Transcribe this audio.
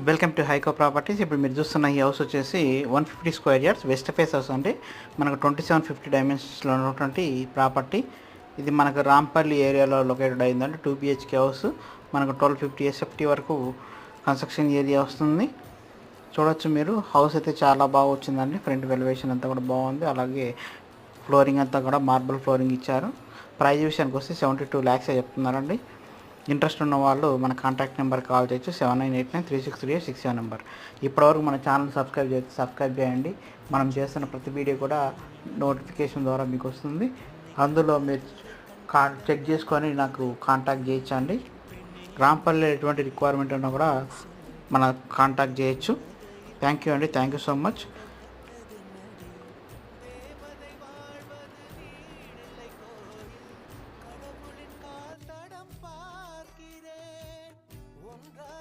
Welcome to హైకో properties. ఇప్పుడు మీరు చూస్తున్న ఈ హౌస్ వచ్చేసి 150 square yards west face house అండి. మనకు 2750 డైమెన్షన్స్లో ఉన్నటువంటి ప్రాపర్టీ. ఇది మనకు రాంపల్లి ఏరియాలో లొకేటెడ్ అయిందండి. 2 BHK హౌస్. మనకు 1250 SFT వరకు కన్స్ట్రక్షన్ ఏరియా వస్తుంది. చూడొచ్చు మీరు, హౌస్ అయితే చాలా బాగా వచ్చిందండి. ఫ్రంట్ వెలివేషన్ అంతా కూడా బాగుంది. అలాగే ఫ్లోరింగ్ అంతా కూడా మార్బుల్ ఫ్లోరింగ్ ఇచ్చారు. ప్రైస్ విషయానికి వస్తే 72 lakhs చెప్తున్నారండి. ఇంట్రెస్ట్ ఉన్న వాళ్ళు మన కాంటాక్ట్ నెంబర్ కాల్ చేయొచ్చు. 7989363867 నెంబర్. ఇప్పటివరకు మన ఛానల్ సబ్స్క్రైబ్ చేయండి. మనం చేస్తున్న ప్రతి వీడియో కూడా నోటిఫికేషన్ ద్వారా మీకు వస్తుంది. అందులో మీరు చెక్ చేసుకొని నాకు కాంటాక్ట్ చేయొచ్చండి. రాంపల్లి ఎటువంటి రిక్వైర్మెంట్ ఉన్నా కూడా మన కాంటాక్ట్ చేయొచ్చు. థ్యాంక్ యూ అండి. Thank you so much.